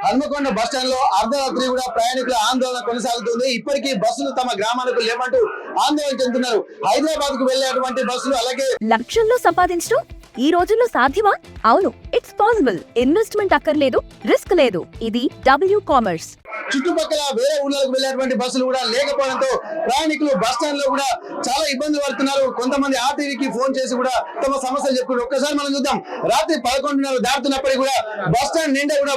Hanamkonda bus stand లో అర్ధరాత్రి కూడా ప్రయాణికుల ఆందోళన కొనసాగుతుంది. ఇప్పటికీ బస్సులు తమ గ్రామాలకు లేవంటూ ఆందోళన చెందుతున్నారు. హైదరాబాద్ కు వెళ్లేటువంటి బస్సులు అలాగే లక్షల్లో సంపాదించడం ఈ రోజుల్లో సాధ్యమా? అవును, ఇట్స్ పాసిబుల్. ఇన్వెస్ట్మెంట్ అక్కర్లేదు, రిస్క్ లేదు. ఇది W కామర్స్. చుట్టుపక్కల వేరే ఊళ్ళకు వెళ్లేటువంటి బస్సులు కూడా లేకపోవడంతో ప్రయాణికులు బస్ స్టాండ్ లో కూడా చాలా ఇబ్బందులు పడుతున్నారు. కొంతమంది ఆర్టీవీకి ఫోన్ చేసి కూడా తమ సమస్యలు చెప్పుకుంటారు. ఒక్కసారి మనం చూద్దాం. రాత్రి 11:30 దాటుతున్నప్పటికీ కూడా బస్ స్టాండ్ నిండా కూడా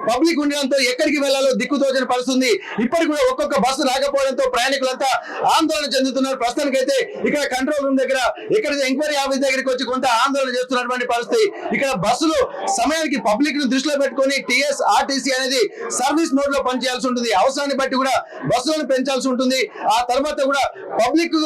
పబ్లిక్ ఉండడంతో ఎక్కడికి వెళ్లాలో దిక్కుతోచని పరిస్థితుంది. ఇప్పటికి కూడా ఒక్కొక్క బస్సు రాకపోవడంతో ప్రయాణికులంతా ఆందోళన చెందుతున్నారు. ప్రస్తుతానికైతే ఇక్కడ కంట్రోల్ రూమ్ దగ్గర ఇక్కడ ఎంక్వైరీ ఆఫీస్ దగ్గరికి వచ్చి కొంత ఆందోళన చేస్తున్నటువంటి పరిస్థితి. ఇక్కడ బస్సులు సమయానికి పబ్లిక్ ను దృష్టిలో పెట్టుకుని TSRTC అనేది సర్వీస్ మోడ్ లో పనిచేయాల్సి ఉంటుంది. అవసరాన్ని బట్టి కూడా బస్సులను పెంచాల్సి ఉంటుంది. ఆ తర్వాత కూడా పబ్లిక్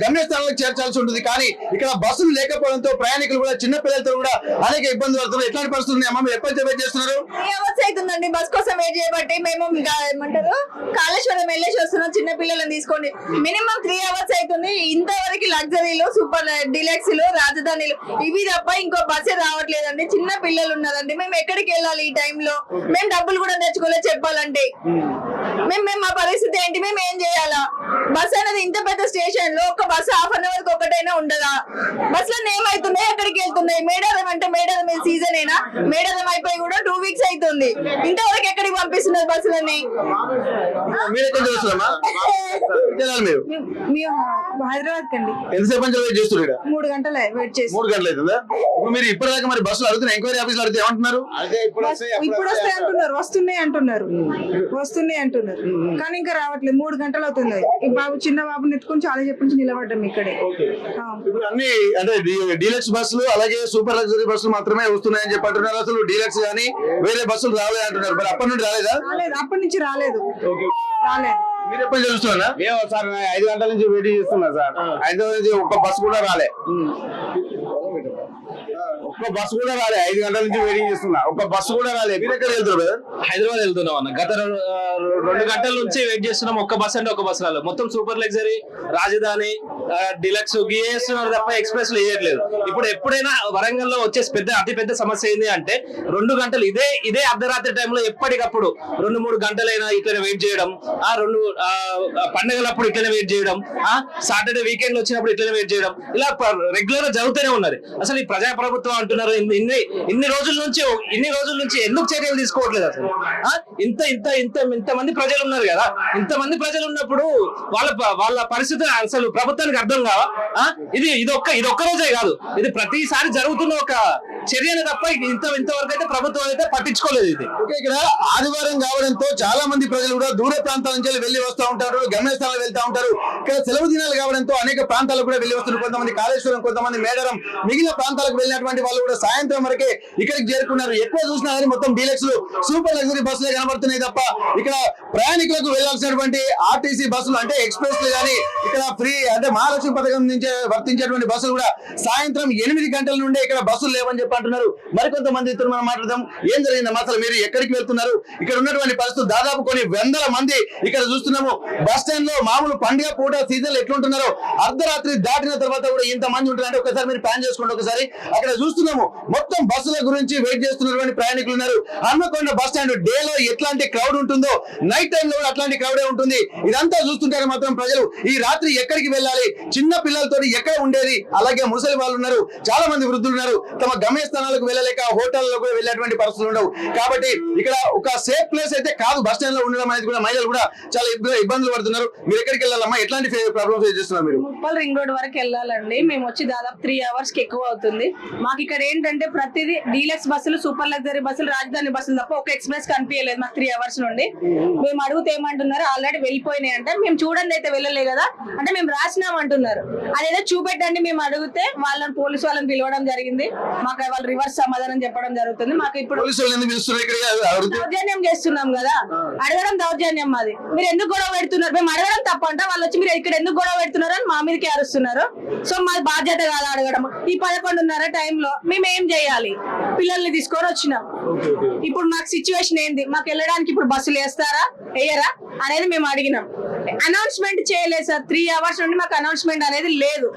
గమ్యస్థానాలకు చేర్చాల్సి ఉంటుంది. కానీ ఇక్కడ బస్సులు లేకపోవడంతో ప్రయాణికులు కూడా చిన్న పిల్లలతో కూడా అనేక ఇబ్బందులు పడుతున్నారు. ఎట్లాంటి పరిస్థితులు ఉన్నాయి అమ్మా? మీరు ఎప్పటి వెయిట్ చేస్తున్నారు? 3 hours అవుతుందండి బస్ కోసం వెయిట్ చేయబట్టి. మేము ఏమంటారు కాళేశ్వరం వెళ్ళేసి వస్తున్నాం చిన్న పిల్లలను తీసుకోండి. మినిమం 3 hours అవుతుంది. ఇంతవరకు లగ్జరీలు, సూపర్ డిలక్స్ లు, రాజధానిలు ఇవి తప్ప ఇంకో బస్సే రావట్లేదండి. చిన్న పిల్లలు ఉన్నారండి. మేము ఎక్కడికి వెళ్ళాలి ఈ టైంలో? మేము డబ్బులు కూడా తెచ్చుకోలేదు చెప్పాలంటే. మేము మా పరిస్థితి ఏంటి? మేము ఏం చేయాలా? బస్ అనేది ఇంత పెద్ద స్టేషన్ లో ఒక బస్సు హాఫ్ అన్ అవర్ ఒకటైనా ఉండదా? బస్సులు ఏమైతున్నాయి, ఎక్కడికి వెళ్తున్నాయి? మేడారం అంటే మేడారం సీజన్ అయినా మేడారం అయిపోయి కూడా 2 weeks అవుతుంది. ఇంతవరకు ఎక్కడికి పంపిస్తున్నారు బస్సులని? హైదరాబాద్ కండి. ఎంతసేపు వెయిట్ చేస్తున్నారు? 3 గంటలు వెయిట్ చేసి 3 గంటలు అవుతుందా? మీరు ఇప్పటిదాకా మరి బస్సులు అడుగుతున్నారు, ఎంక్వైరీ ఆఫీస్ అడిగితే ఏమంటున్నారు? ఇప్పుడు వస్తాయి అంటున్నారు, వస్తున్నాయి అంటున్నారు కానీ ఇంకా రావట్లేదు. 3 గంటలు అవుతుంది. ఈ బాబు చిన్న బాబుని ఎత్తుకొని చాలా చెప్పి నిలబడ్డాం ఇక్కడే. ఇప్పుడు అన్ని అంటే డీలక్స్ బస్సులు అలాగే సూపర్ లగ్జరీ బస్సులు మాత్రమే వస్తున్నాయని చెప్పి అంటున్నారు. అసలు డీలక్స్ కానీ వేరే బస్సులు రాలేదు అంటున్నారు. మరి అప్పటి నుండి రాలేదా? అప్పటి నుంచి రాలేదు. మీరు ఎప్పుడు చూస్తున్నారా? మేము సార్ 5 గంటల నుంచి వెయిట్ చేస్తున్నా సార్. 5 నుంచి ఒక్క బస్సు కూడా రాలే. 5 గంటల నుంచి వెయిటింగ్ చేస్తున్నా. ఒక్క బస్సు కూడా రాలేదు. మీరు ఎక్కడ వెళ్తున్నారు? హైదరాబాద్ వెళ్తున్నాం అన్న. గత 2 గంటల నుంచి వెయిట్ చేస్తున్నాం. ఒక్క బస్ అంటే ఒక బస్ రాలేదు. మొత్తం సూపర్ లగ్జరీ, రాజధాని, డిలక్స్ గీయేస్తున్నారు తప్ప ఎక్స్ప్రెస్ వేయట్లేదు. ఇప్పుడు ఎప్పుడైనా వరంగల్ లో వచ్చే అతి పెద్ద సమస్య ఏంటి అంటే 2 గంటలు ఇదే అర్ధరాత్రి టైంలో ఎప్పటికప్పుడు 2-3 గంటలైనా ఇట్లనే వెయిట్ చేయడం, పండుగలప్పుడు ఇట్లనే వెయిట్ చేయడం, సాటర్డే వీకెండ్ వచ్చినప్పుడు ఇట్లనే వెయిట్ చేయడం, ఇలా రెగ్యులర్ గా జరుగుతూనే ఉన్నది. అసలు ఈ ప్రజాప్రభుత్వం అంటున్నారు, ఇన్ని రోజుల నుంచి ఎందుకు చర్యలు తీసుకోవట్లేదు? అసలు ఇంతమంది ప్రజలు ఉన్నారు కదా. ఇంతమంది ప్రజలు ఉన్నప్పుడు వాళ్ళ పరిస్థితి అసలు ప్రభుత్వానికి అర్థం కావా? ఇది ఒక్క రోజే కాదు, ఇది ప్రతిసారి జరుగుతున్న ఒక చర్యనే తప్ప ఇంతవరకు అయితే ప్రభుత్వం అయితే పట్టించుకోలేదు. ఇది ఇక్కడ ఆదివారం కావడంతో చాలా మంది ప్రజలు కూడా దూర ప్రాంతాల నుంచి వెళ్లి వస్తూ ఉంటారు, గమ్యస్థానాలు వెళ్తూ ఉంటారు. ఇక్కడ సెలవు దినాలు కావడంతో అనేక ప్రాంతాలకు కూడా వెళ్లి వస్తున్నారు. కొంతమంది కాళేశ్వరం, కొంతమంది మేడారం, మిగిలిన ప్రాంతాలకు వెళ్ళినటువంటి వాళ్ళు కూడా సాయంత్రం వరకే ఇక్కడికి చేరుకున్నారు. ఎక్కువ చూసినా కానీ మొత్తం డీలక్స్ సూపర్ లగ్జరీ బస్సులే కనబడుతున్నాయి తప్ప ఇక్కడ ప్రయాణికులకు వెళ్లాల్సినటువంటి RTC బస్సులు అంటే ఎక్స్ప్రెస్ కానీ ఇక్కడ ఫ్రీ అంటే మహాలక్ష్మి పథకం నుంచి వర్తించేటువంటి బస్సులు కూడా సాయంత్రం 8 గంటల నుండే ఇక్కడ బస్సులు లేవని చెప్పి అంటున్నారు. మరికొంతమంది మనం మాట్లాడదాం. ఏం జరిగిందమ్మా? అసలు మీరు ఎక్కడికి వెళ్తున్నారు? ఇక్కడ ఉన్నటువంటి పరిస్థితులు దాదాపు కొన్ని వందల మంది ఇక్కడ చూస్తున్నాము. బస్ స్టాండ్ లో మామూలు పండుగ పూట సీజన్లు ఎట్లుంటున్నారో అర్ధరాత్రి దాటిన తర్వాత కూడా ఇంత మంది ఉంటున్నారు. ఒకసారి మీరు ప్లాన్ చేసుకోండి. ఒకసారి అక్కడ చూస్తున్నాము మొత్తం బస్సుల గురించి వెయిట్ చేస్తున్నటువంటి ప్రయాణికులు ఉన్నారు. హన్మకొండ బస్ స్టాండ్ డేలో ఎట్లాంటి క్రౌడ్ ఉంటుందో నైట్ టైం లో కూడా అట్లాంటి క్రౌడే ఉంటుంది. ఇదంతా చూస్తుంటారు మాత్రం ప్రజలు ఈ రాత్రి ఎక్కడికి వెళ్ళాలి, చిన్న పిల్లలతో ఎక్కడ ఉండేది, అలాగే ముసలి వాళ్ళు ఉన్నారు, చాలా మంది వృద్ధులు ఉన్నారు. తమ గమ్యస్థానాలకు వెళ్ళలేక హోటల్లో కూడా వెళ్ళేటువంటి పరిస్థితులు ఉండవు. కాబట్టి ఇక్కడ ఒక సేఫ్ ప్లేస్ అయితే కాదు బస్ స్టాండ్ లో ఉండడం అనేది కూడా మహిళలు కూడా చాలా ఇబ్బందులు పడుతున్నారు. మీరు ఎక్కడికి వెళ్ళాలమ్మా? ఎట్లాంటి ప్రాబ్లమ్స్ ఫేస్ చేస్తున్నారు మీరు? ముప్పల్ రింగ్ రోడ్ వరకు వెళ్ళాలండి. మేము వచ్చి దాదాపు 3 hours కి ఎక్కువ అవుతుంది. మాకు ఇక్కడ ఏంటంటే ప్రతిదీ డీలక్స్ బస్సులు, సూపర్ లగ్జరీ బస్సులు, రాజధాని బస్సులు తప్ప ఒక ఎక్స్ప్రెస్ కనిపించలేదు మాకు 3 hours నుండి. మేము అడిగితే ఏమంటున్నారు, ఆల్రెడీ వెళ్ళిపోయినాయి అంటే. మేము చూడండి అయితే వెళ్ళలే కదా అంటే మేము రాసినాం అంటున్నారు. అదేదో చూపెట్టండి మేము అడిగితే వాళ్ళని పోలీసు వాళ్ళని పిలవడం జరిగింది. మాకు వాళ్ళు రివర్స్ సమాధానం చెప్పడం జరుగుతుంది. మాకు ఇప్పుడు దౌర్జన్యం చేస్తున్నాం కదా, అడగడం దౌర్జన్యం. మాది మీరు ఎందుకు గొడవ పెడుతున్నారు? మేము అడగడం తప్పంట. వాళ్ళు వచ్చి మీరు ఇక్కడ ఎందుకు గొడవ పెడుతున్నారు అని మా మీదకి అరుస్తున్నారు. సో మాది బాధ్యత కాదు అడగడం. ఈ 11:30 టైంలో మేము ఏం చేయాలి? పిల్లల్ని తీసుకొని వచ్చినాం. ఇప్పుడు మాకు సిచ్యువేషన్ ఏంది? మాకు వెళ్ళడానికి ఇప్పుడు బస్సులు వేస్తారా వేయరా అనేది మేము అడిగినాం. అనౌన్స్మెంట్ చేయలేదు సార్. 3 hours నుండి మాకు అనౌన్స్మెంట్ అనేది లేదు.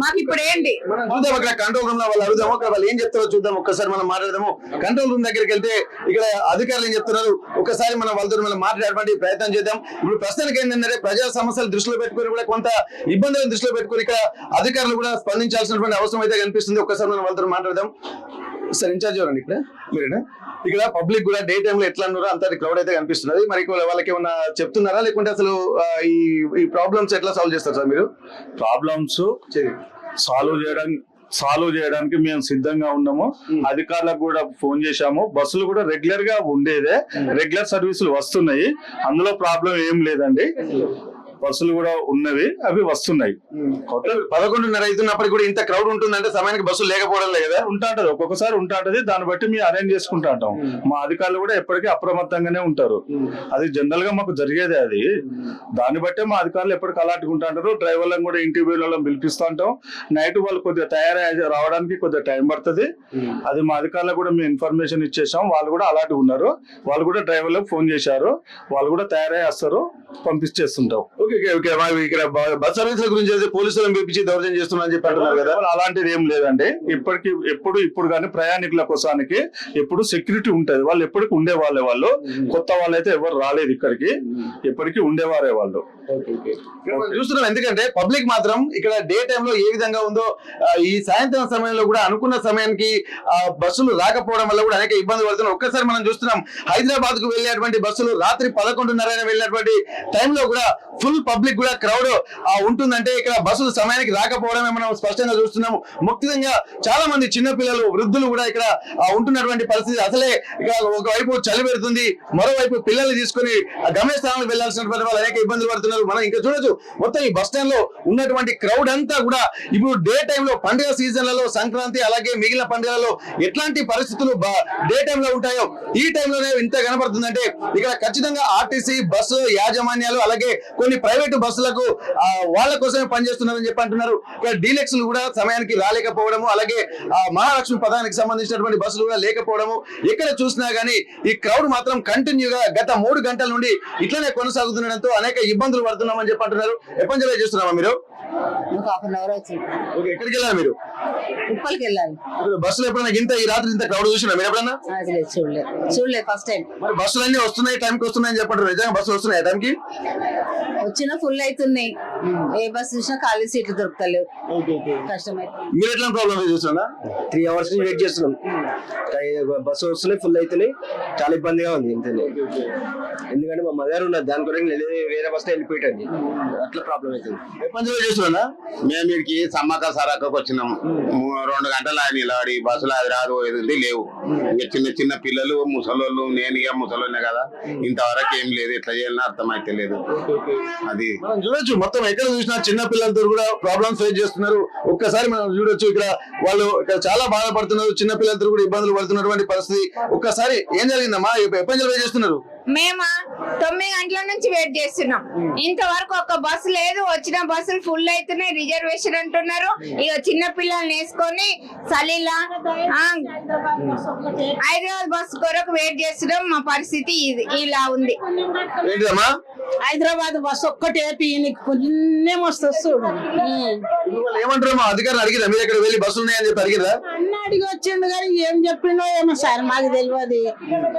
మాకు ఇప్పుడు ఏంటి మనం చూద్దాం అక్కడ కంట్రోల్ రూమ్ లో వాళ్ళు అడుగుదాము, అక్కడ వాళ్ళు ఏం చెప్తారో చూద్దాం. ఒక్కసారి మనం మాట్లాడదాము. కంట్రోల్ రూమ్ దగ్గరికి వెళ్తే ఇక్కడ అధికారులు ఏం చెప్తున్నారు ఒకసారి మనం వాళ్ళతో మనం మాట్లాడడానికి ప్రయత్నం చేద్దాం. ఇప్పుడు ప్రస్తుతానికి ఏంటంటే ప్రజా సమస్యలు దృష్టిలో పెట్టుకుని కూడా కొంత ఇబ్బందులను దృష్టిలో పెట్టుకుని ఇక్కడ అధికారులు కూడా స్పందించాల్సినటువంటి అవసరం అయితే కనిపిస్తుంది. ఒక్కసారి మనం వాళ్ళతో మాట్లాడదాం. సార్ ఇన్ఛార్జ్ ఎవరండి ఇక్కడ మీరేనా? ఇక్కడ పబ్లిక్ కూడా డే టైమ్ లో ఎట్లా ఉన్నారో అంత క్రౌడ్ అయితే కనిపిస్తున్నది. మరి వాళ్ళకి ఏమన్నా చెప్తున్నారా లేకుంటే అసలు ఈ ప్రాబ్లమ్స్ ఎట్లా సాల్వ్ చేస్తారు సార్ మీరు? ప్రాబ్లమ్స్ సాల్వ్ చేయడానికి మేము సిద్ధంగా ఉన్నాము. అధికారులకు కూడా ఫోన్ చేశాము. బస్సులు కూడా రెగ్యులర్ గా ఉండేదే, రెగ్యులర్ సర్వీసులు వస్తున్నాయి. అందులో ప్రాబ్లం ఏం లేదండి. బస్సులు కూడా ఉన్నవి, అవి వస్తున్నాయి. 11:30 అవుతున్నప్పటికీ కూడా ఇంత క్రౌడ్ ఉంటుందంటే సమయానికి బస్సులు లేకపోవడం లేదా? ఉంటాంటది, ఒక్కొక్కసారి ఉంటాంటది. దాన్ని బట్టి మేము అరేంజ్ చేసుకుంటా ఉంటాం. మా అధికారులు కూడా ఎప్పటికీ అప్రమత్తంగానే ఉంటారు. అది జనరల్ గా మాకు జరిగేదే. అది దాన్ని బట్టే మా అధికారులు ఎప్పటికీ అలర్ట్ గా ఉంటారు. డ్రైవర్లను కూడా ఇంటర్వ్యూలలో పిలిపిస్తూ ఉంటాం. నైట్ వాళ్ళు కొద్దిగా తయారై రావడానికి కొద్దిగా టైం పడుతుంది. అది మా అధికారులకు కూడా మేము ఇన్ఫర్మేషన్ ఇచ్చేసాం. వాళ్ళు కూడా అలర్ట్ ఉన్నారు. వాళ్ళు కూడా డ్రైవర్లకు ఫోన్ చేశారు. వాళ్ళు కూడా తయారై వస్తారు, పంపించేస్తుంటాం. ఇక్కడ బస్ సర్వీసుల గురించి పోలీసులను పిలిపించి దౌర్జన్యం చేస్తున్నా అని చెప్పి అంటున్నారు కదా, అలాంటిది ఏం లేదండి. ఇప్పుడు కానీ ప్రయాణికుల కోసానికి ఎప్పుడు సెక్యూరిటీ ఉంటది. వాళ్ళు ఎప్పటికి ఉండేవాళ్ళే. వాళ్ళు కొత్త వాళ్ళైతే ఎవరు రాలేదు ఇక్కడికి, ఎప్పటికీ ఉండేవారే వాళ్ళు. చూస్తున్నాం. ఎందుకంటే పబ్లిక్ మాత్రం ఇక్కడ డే టైమ్ లో ఏ విధంగా ఉందో ఈ సాయంత్రం సమయంలో కూడా అనుకున్న సమయానికి బస్సులు రాకపోవడం వల్ల కూడా అనేక ఇబ్బందులు పడుతున్నాం. ఒక్కసారి మనం చూస్తున్నాం హైదరాబాద్ కు వెళ్ళేటువంటి బస్సులు రాత్రి 11:30 వెళ్ళినటువంటి టైంలో కూడా ఫుల్ పబ్లిక్ కూడా క్రౌడ్ ఉంటుందంటే ఇక్కడ బస్సులు సమయానికి రాకపోవడమే మనం స్పష్టంగా చూస్తున్నాము. ముఖ్యంగా చాలా మంది చిన్న పిల్లలు, వృద్ధులు కూడా ఇక్కడ ఉంటున్నటువంటి పరిస్థితి. అసలే ఇక ఒకవైపు చలి పెడుతుంది, మరోవైపు పిల్లల్ని తీసుకుని గమ్యస్థానాలకు వెళ్లాల్సినటువంటి వాళ్ళు అనేక ఇబ్బందులు పడుతున్నారు. మనం ఇంకా చూడొచ్చు మొత్తం ఈ బస్ స్టాండ్ లో ఉన్నటువంటి క్రౌడ్ అంతా కూడా ఇప్పుడు డే టైమ్ లో పండుగ సీజన్లలో, సంక్రాంతి అలాగే మిగిలిన పండుగలలో ఎట్లాంటి పరిస్థితులు డే టైమ్ లో ఉంటాయో ఈ టైంలోనే ఇంత కనపడుతుందంటే ఇక్కడ ఖచ్చితంగా ఆర్టీసీ బస్సు యాజమాన్యాలు అలాగే కొన్ని ప్రైవేటు బస్సులకు వాళ్ళ కోసమే పనిచేస్తున్నారని చెప్పి అంటున్నారు. ఇక్కడ డీలక్స్ కూడా సమయానికి రాలేకపోవడము, అలాగే మహాలక్ష్మి పథకానికి సంబంధించినటువంటి బస్సులు కూడా లేకపోవడము, ఎక్కడ చూసినా గానీ ఈ క్రౌడ్ మాత్రం కంటిన్యూగా గత 3 గంటల నుండి ఇట్లనే కొనసాగుతుండడంతో అనేక ఇబ్బందులు పడుతున్నామని చెప్పి అంటున్నారు. ఎప్పటి నుంచి చేస్తున్నామా మీరు? హాఫ్ అన్ అవర్ వచ్చింది. ఎక్కడికి వెళ్ళాలి మీరు? ఉప్పల్కి వెళ్ళాలి. బస్సులు ఎప్పుడైనా ఈ రాత్రి ఇంత క్రౌడ్ చూసినా మీరు ఎప్పుడన్నా? చూడలేదు ఫస్ట్ టైం. మరి బస్సులు అన్ని వస్తున్నాయి, టైంకి వస్తున్నాయని చెప్పంటారు. నిజంగా బస్సులు వస్తున్నాయి టైంకి? వచ్చినా ఫుల్ అవుతున్నాయి. ఏ బస్ చూసినా ఖాళీ సీట్లు దొరుకుతలేవు. కష్టమైతే. మీరు ఎట్లా ప్రాబ్లమ్ చూస్తున్నా? 3 hours నుంచి వెయిట్ చేస్తున్నాం. బస్సు వస్తున్నాయి, ఫుల్ అవుతున్నాయి. చాలా ఇబ్బందిగా ఉంది. ఎందుకంటే మా మదర్ ఉన్నది, దాని కొరకు వేరే బస్ వెళ్ళిపోయాడు. అట్లా ప్రాబ్లం అవుతుంది. ఎప్పటి నుంచి చేస్తున్నా? మేము వీడికి సమ్మక్క సారక్కకు వచ్చినాం. 2 గంటలు ఆయన నిలబడి బస్సులు అది రాదు ఏది లేవు. ఇంకా చిన్న చిన్న పిల్లలు, ముసలోళ్ళు, నేను ఇక ముసలోనే కదా, ఇంతవరకు ఏం లేదు. ఎట్లా చేయాలని అర్థమైతే లేదు. అది మనం చూడొచ్చు మొత్తం ఎక్కడ చూసినా చిన్న పిల్లలతో కూడా ప్రాబ్లమ్స్ ఫేస్ చేస్తున్నారు. ఒక్కసారి మనం చూడొచ్చు ఇక్కడ వాళ్ళు ఇక్కడ చాలా బాధపడుతున్నారు. చిన్న పిల్లలతో కూడా ఇబ్బందులు పడుతున్నటువంటి పరిస్థితి. ఒక్కసారి ఏం జరిగిందమ్మా? ఎప్పటి నుంచి చేస్తున్నారు? మేము 9 గంటల నుంచి వెయిట్ చేస్తున్నాం. ఇంతవరకు ఒక బస్సు లేదు. వచ్చిన బస్సులు ఫుల్ అవుతున్నాయి, రిజర్వేషన్ అంటున్నారు. ఇక చిన్న పిల్లల్ని వేసుకొని సలీలా హైదరాబాద్ బస్సు కొరకు వెయిట్ చేస్తున్నాం. మా పరిస్థితి ఇలా ఉంది. ఏంటిదమ్మా? హైదరాబాద్ బస్సు ఒక్కటే నీకు పుణ్యం వస్తుంది. ఏమంటారు? మా అధికారులు అడిగిరా మీరు ఎక్కడ వెళ్ళి బస్సులు ఉన్నాయని చెప్పి అడిగిరా? అన్న అడిగి వచ్చిండు కానీ ఏం చెప్పిండో ఏమో సార్ మాకు తెలియదు.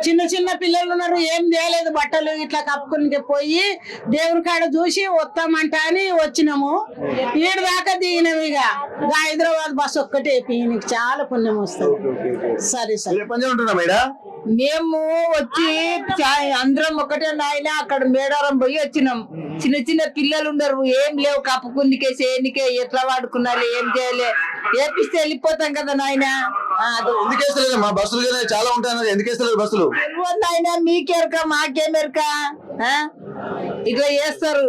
చిన్న చిన్న పిల్లలు ఉన్నారు, ఏం చేయలేదు. బట్టలు ఇట్లా కప్పుకుని పోయి దేవుని కాడ చూసి వస్తామంట అని వచ్చినాము. ఈడు దాకా దిగినాము. ఇక హైదరాబాద్ బస్సు ఒక్కటే నీకు చాలా పుణ్యం వస్తుంది. సరే సార్. ఎప్పటి ఉంటున్నా మేడం? మేము వచ్చి అందరం ఒకటే నాయన అక్కడ మేడారం పోయి వచ్చినాం. చిన్న చిన్న పిల్లలు ఉండరు, ఏం లేవు. కప్పుకుందికే సేనికే ఎట్లా వాడుకున్నారు, ఏం చేయలే. ఏపిస్తే వెళ్ళిపోతాం కదా నాయన. ఎందుకు వేస్తలేదు? మా బస్సులు చాలా ఉంటాయి, ఎందుకు వేస్తలేదు బస్సులు? నాయన మీకెరక మాకేమెరక ఇట్లా చేస్తారు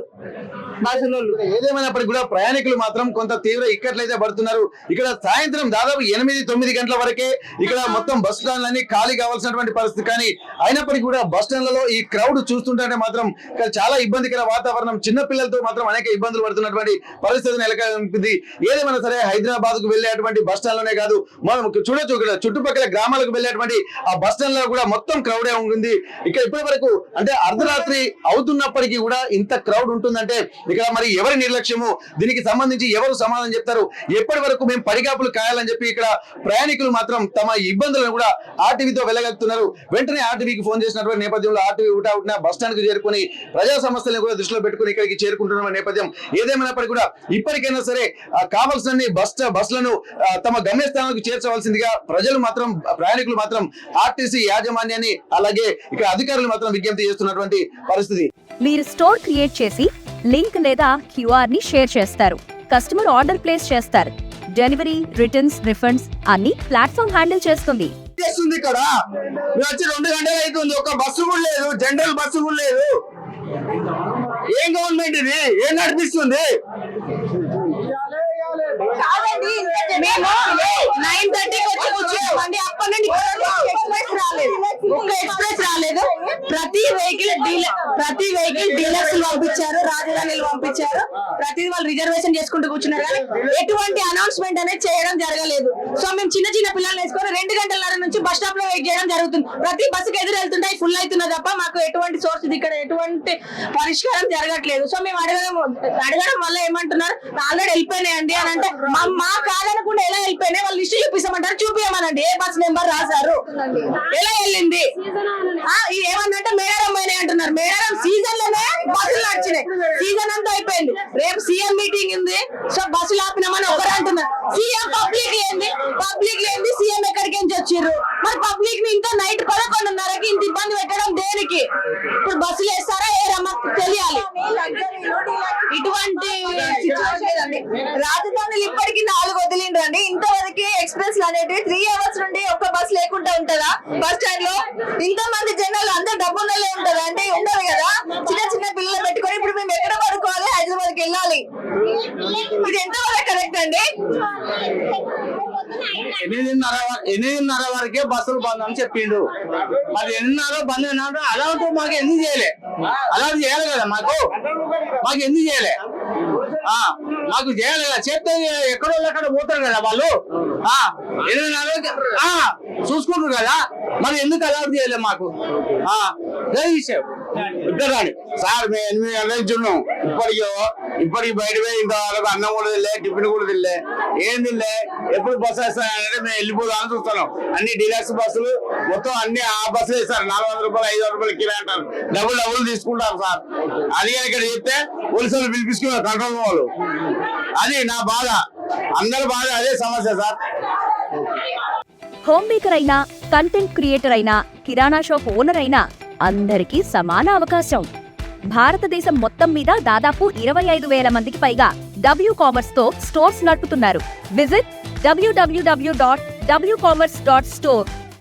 బస్సులు. ఏదేమైనప్పటికీ కూడా ప్రయాణికులు మాత్రం కొంత తీవ్ర ఇక్కట్లయితే పడుతున్నారు. ఇక్కడ సాయంత్రం దాదాపు 8-9 గంటల వరకే ఇక్కడ మొత్తం బస్ స్టాండ్లన్నీ ఖాళీ కావాల్సినటువంటి పరిస్థితి. కానీ అయినప్పటికీ కూడా బస్ స్టాండ్లలో ఈ క్రౌడ్ చూస్తుంటే మాత్రం ఇక్కడ చాలా ఇబ్బందికర వాతావరణం. చిన్న పిల్లలతో మాత్రం అనేక ఇబ్బందులు పడుతున్నటువంటి పరిస్థితి నెలకొంది. ఏదేమైనా సరే హైదరాబాద్ కు వెళ్లేటువంటి బస్ స్టాండ్ లోనే కాదు, మనం చూడొచ్చు ఇక్కడ చుట్టుపక్కల గ్రామాలకు వెళ్లేటువంటి ఆ బస్ స్టాండ్ లో కూడా మొత్తం క్రౌడే ఉంటుంది. ఇక్కడ ఇప్పటి వరకు అంటే అర్ధరాత్రి అవుతున్నప్పటికీ కూడా ఇంత క్రౌడ్ ఉంటుందంటే ఇక్కడ మరి ఎవరి నిర్లక్ష్యము, దీనికి సంబంధించి ఎవరు సమాధానం చెప్తారు, ఎప్పటి వరకు మేము పడిగాపులు కాయాలని చెప్పి ఇక్కడ ప్రయాణికులు మాత్రం తమ ఇబ్బందులను కూడా ఆర్టీవీతో వెళ్ళగలుగుతున్నారు. వెంటనే ఆర్టీవీకి ఫోన్ చేసినటువంటి నేపథ్యంలో ఆర్టీవీ ఉటా బస్ స్టాండ్ కు చేరుకుని ప్రజా సమస్యలను కూడా దృష్టిలో పెట్టుకుని ఇక్కడికి చేరుకుంటున్న నేపథ్యం. ఏదేమైనప్పటికీ కూడా ఇప్పటికైనా సరే కావాల్సిన బస్సులను తమ గమ్యస్థానాలకు చేర్చవలసిందిగా ప్రజలు మాత్రం, ప్రయాణికులు మాత్రం ఆర్టీసీ యాజమాన్యాన్ని అలాగే ఇక్కడ అధికారులు మాత్రం విజ్ఞప్తి చేస్తున్నటువంటి పరిస్థితి. మీరు స్టోర్ క్రియేట్ చేసి లింక్ లేదా క్యూఆర్ ని షేర్ చేస్తారు. కస్టమర్ ఆర్డర్ ప్లేస్ చేస్తారు. డెలివరీ, రిటర్న్స్, రిఫండ్స్ అన్ని ప్లాట్ఫామ్ హ్యాండిల్ చేస్తుంది. చేస్తుంది ఇక్కడ వచ్చి 2 గంటలు అవుతుంది, ఒక బస్సు కూడా లేదు, జనరల్ బస్సు కూడా లేదు. ఏం గవర్నమెంట్ ఇది, ఏం నడిపిస్తుంది? మేము 9:30కి వచ్చి కూర్చున్నామండి. అప్పటి నుండి ఎక్స్ప్రెస్ రాలేదు, ఒక్క ఎక్స్ప్రెస్ రాలేదు. ప్రతి వెహికల్ డీలక్స్ పంపించారు, రాజధానిలు పంపించారు. ప్రతిదీ వాళ్ళు రిజర్వేషన్ చేసుకుంటూ కూర్చున్నారు, కానీ ఎటువంటి అనౌన్స్మెంట్ అనేది చేయడం జరగలేదు. సో మేము చిన్న పిల్లల్ని వేసుకొని 2 గంటల నుంచి బస్ స్టాప్ లో వెయిట్ చేయడం జరుగుతుంది. ప్రతి బస్సుకి ఎదురు వెళ్తుంటాయి, ఫుల్ అవుతున్నది తప్ప మాకు ఎటువంటి సోర్స్ ఇక్కడ ఎటువంటి పరిష్కారం జరగట్లేదు. సో మేము అడగడం వల్ల ఏమంటున్నారు, ఆల్రెడీ వెళ్ళిపోయినాయండి అని అంటే, మా కాదనకుండా ఎలా వెళ్ళిపోయినాయి వాళ్ళు లిస్ట్ చూపిస్తామంటారు, చూపించమనండి. ఏ బస్ నెంబర్ రాశారు, ఎలా వెళ్ళింది, ఏమన్నంటే మేడారం పోయినాయి అంటున్నారు. మేడారం సీజన్ లోనే బస్సులు నడిచినాయి, సీజన్ అంతా అయిపోయింది. రేపు సీఎం మీటింగ్ ఉంది, సో బస్సులు ఆపినామని ఒకరు అంటున్నారు. సీఎం పబ్లిక్ ఏంది, సీఎం ఎక్కడికి వచ్చిర్రు? మరి పబ్లిక్ ని ఇంకా నైట్ 11:30కి ఇంత ఇబ్బంది పెట్టడం దేనికి? ఇప్పుడు బస్సులు వేస్తారా ఏరమ్మా తెలియాలి. ఇటువంటి రాజధానులు ఇప్పటికీ 4 వదిలిండ్రండి. ఇంతవరకు ఎక్స్ప్రెస్ అనేటివి 3 hours నుండి ఒక్క బస్ లేకుండా ఉంటుందా? బస్ స్టాండ్ లో ఇంతమంది జనాలు అందరు డబ్బున్నలే ఉంటదా అంటే ఉండదు కదా. చిన్న పిల్లలు పెట్టుకొని ఇప్పుడు మేము ఎక్కడ పడుకోవాలి, హైదరాబాద్కి వెళ్ళాలి. ఇది ఎంతవరకు కరెక్ట్ అండి? 8:30 వరకే బస్సులు బంద్ అని చెప్పిండు. మరి 8:30 బంద్ అయినా అలా మాకు ఎందుకు చేయలే? అలా చేయాలి కదా, మాకు ఎందుకు చేయలే? మాకు చేయాలి కదా, చెప్తే ఎక్కడో అక్కడ పోతారు కదా వాళ్ళు. 8:30 చూసుకుంటారు కదా, మరి ఎందుకు అలా చేయలే మాకు? ఇద్దరాని సార్ మేము 8 గంటలకు ఇచ్చున్నాం. ఇప్పటికి బయట పోయి ఇంతవరకు అన్నం కూడా తిల్లే, టిఫిన్ కూడా తిల్లే, ఏం తిల్లే. ఎప్పుడు బస్సు వేస్తానంటే మేము వెళ్ళిపోదామని చూస్తున్నాం. అన్ని డీలక్స్ బస్సులు మొత్తం అన్ని ఆ బస్సులు వేస్తారు. 400 రూపాయలు 500 రూపాయలు కిరా అంటారు, డబ్బులు తీసుకుంటారు సార్. అది ఇక్కడ చెప్తే పోలీసులు పిలిపించుకున్నారు కంట్రోల్ వాళ్ళు. అది నా బాధ, అందరి బాధ, అదే సమస్య సార్. హోమ్ మేకర్ అయినా, కంటెంట్ క్రియేటర్ అయినా, కిరాణా షాప్ ఓనర్ అయినా అందరికీ సమాన అవకాశం. భారతదేశం మొత్తం మీద దాదాపు 25,000 మందికి పైగా WCommerce తో స్టోర్స్ నడుపుతున్నారు. Visit www.wcommerce.store